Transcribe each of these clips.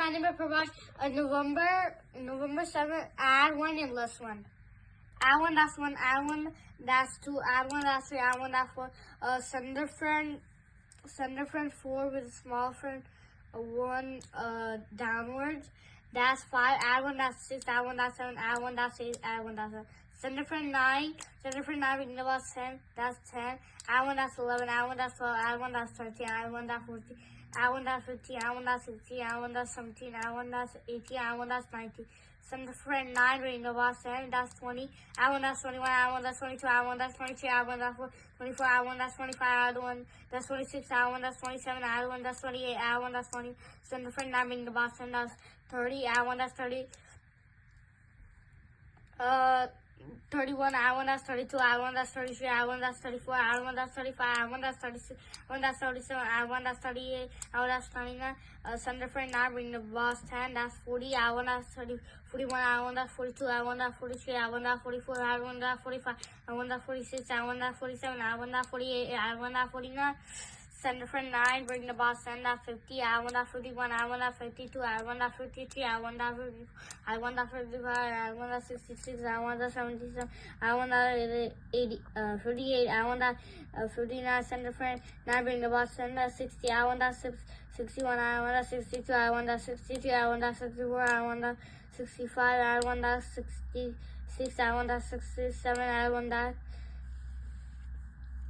my name is Prabhat. November 7th, add 1 and less 1. Add 1, that's 1, add 1, that's 2, add 1, that's 3, add 1, that's 4. Send a friend 4 with a small friend 1 downwards. That's 5, add 1, that's 6, add 1, that's 7, add 1, that's 8, add 1, that's 7. Send a friend 9, we know about 10, that's 10, add 1, that's 11, add 1, that's 12, add 1, that's 13, add 1, that's 14, add 1, that's 15, add 1, that's 16, add 1, that's 17, add 1, that's 18, add 1, that's 19. Send a friend 9, we know about 10, that's 20, add 1, that's 21, add 1, that's 22, add 1, that's 23, add 1, that's 24, add 1, that's 25, add 1, that's 26, add 1, that's 27, add 1, that's 28, add 1, that's 20. Send a friend 9, we know about 10, that's 30, add 1, that's 30. 31, add 1, that's 32, add 1, that's 33, add 1, that's 34, add 1, that's 35, add 1, that's 36, add 1, that's 37, add 1, that's 38, add 1, that's 29. Send a friend 9, bring the boss 10, that's 40, add 1, that's 30, 41, add 1, that's 42, add 1, that's 43, add 1, that's 44, add 1, that's 45, add 1, that's 46, add 1, that's 47, add 1, that's 48, add 1, that's 49. Send a friend 9, bring the boss 10, that's 50, add 1, that's 51, add 1, that's 52, add 1, that's 53, add 1, that's 54, add 1, that's 55, add 1, that's 66, add 1, that's 77, add 1, that's 58, add 1, that's 59. Send a friend 9, bring the boss 10, that's 60, add 1, that's 61, add 1, that's 62, add 1, that's 63, add 1, that's 64, add 1, that's 65, add 1, that's 66, add 1, that's 67, add 1,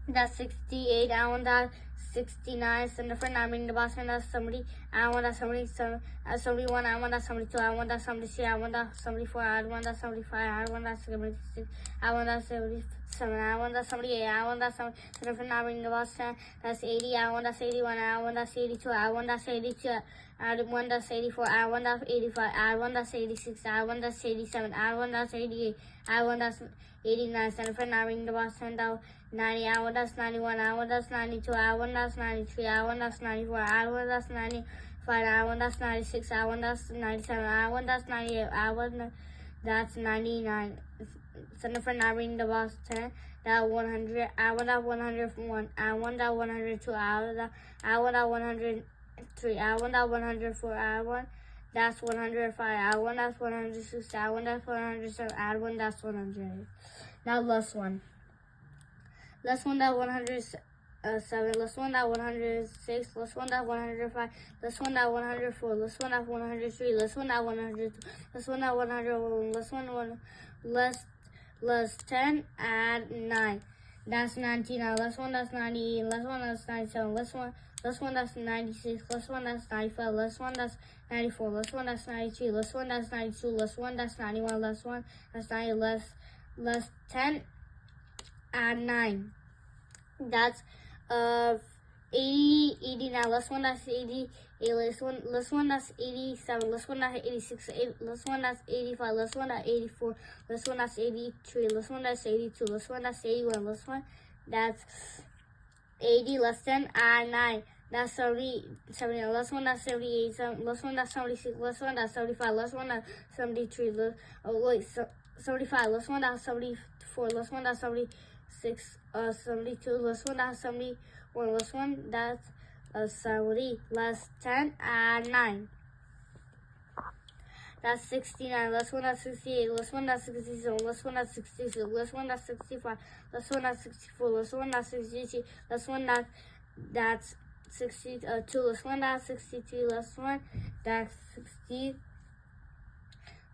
that's 68, add 1, that's 69. Send a friend 9, bring the boss 10, that's 70, add 1, that's 77, add 71, add 1, that's 72, add 1, that's 73, add 1, that's 74, add 1, that's 75, add 1, that's 76, add 1, that's 77, add 1, that's 78, add 1, that's 70. Send a friend 9, bring the boss 10, that's 80, add 1, that's 81, add 1, that's 82, add 1, that's 82, add 1, that's 84, add 1, that's 85, add 1, that's 86, add 1, that's 87, add 1, that's 88, add 1, that's 89. Send a friend 9, bring the boss 10, that's 90, add 1, that's 91, add 1, that's 92, add 1, that's 93, add 1, that's 94, add 1, that's 95, add 1, that's 96, add 1, that's 97, add 1, that's 98, add 1, that's 99. Send a friend 9, bring the boss 10, that 100, add 1, that 101, add 1, that 102, add 1, that 103, add 1, that 104, add 1, that's 105, add 1, that's 106, add 1, that's 107, add 1, that's 108. Now less 1. Less 1, that 107, less 1, that 106, less 1, that 105, less 1, that 104, less 1, that 103, less 1, that 102, less 1, that 101, less 10, add 9. That's 90 now. Less 1, that's 98, less 1, that's 97, less 1, that's 96, less 1, that's 95, less 1, that's 94, less 1, that's 93, less 1, that's 92, less 1, that's 91, less 1, that's 90, less 10, add 9. That's 80 now. Less 1, that's 88, less 1, that's 87, less 1, that's 86, less 1, that's 85, less 1, that's 84, less 1, that's 83, less 1, that's 82, less 1, that's 81, less 1, that's 80, less 10, add 9. That's 70, less 1, that's 78, less 1, that's 76, less 1, that's 75, less 1, that's 73, 75, less 1, that's 74, less 1, that's 76, 72, less 1, that's 71, less 1, that's 70, less 10, add 9. That's 69, less 1, that's 68, less 1, that's 67, less 1, that's 66, less 1, that's 65, less 1, that's 64, less 1, that's 63, less 1, that's 62, less 1, that's 63, less 1, that's 60,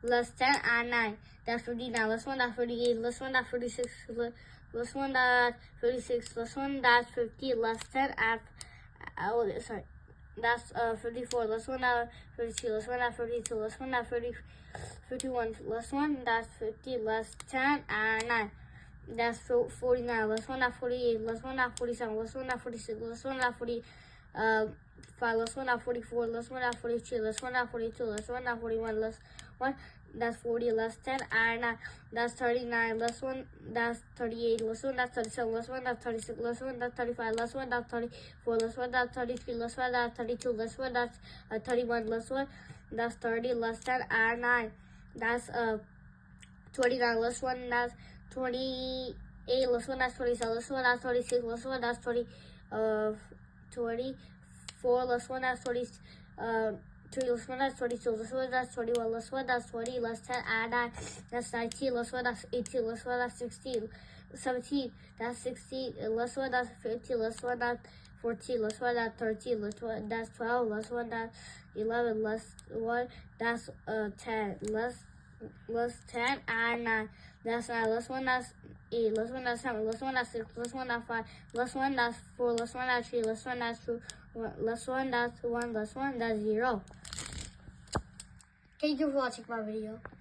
less 10, add 9. That's 59, less 1, that's 38, less 1, that's 46, less 1, that's 36, less 1, that's 50, less 10, add, that's 54, less 1, that's 52, less 1, that's 52, less 1, that's 51, less 1, that's 50, less 10, add 9. That's 49, less 1, that's 48, less 1, that's 47, less 1, that's 46, less 1, that's 45, less 1, that's 44, less 1, that's 43, less 1, that's 42, less 1, that's 41, less 1, that's 40, less 10, add 9. That's 39, less 1, that's 38, less 1, that's 37, less 1, that's 36, less 1, that's 35, less 1, that's 34, less 1, that's 33, less 1, that's 32, less 1, that's 31, less 1, that's 30, less 10, add 9. That's 29, less 1, that's 28, less 1, that's 27, less 1, that's 26, less 1, that's 24, less 1, that's 23, less 1, that's 22, less 1, that's 21, less 1, that's 20, less 10, add 9, that's 19, less 1, that's 18, less 1, that's 16, 17, that's 16, less 1, that's 15, less 1, that's 14, less 1, that's 13, less 1, that's 12, less 1, that's 11, less 1, that's 10, less 10, add 9, that's 9, less 1, that's 8, less 1, that's 7, less 1, that's 6, less 1, that's 5, less 1, that's 4, less 1, that's 3, less 1, that's 2, less 1, that's 1, less 1, that's 0. Thank you for watching my video.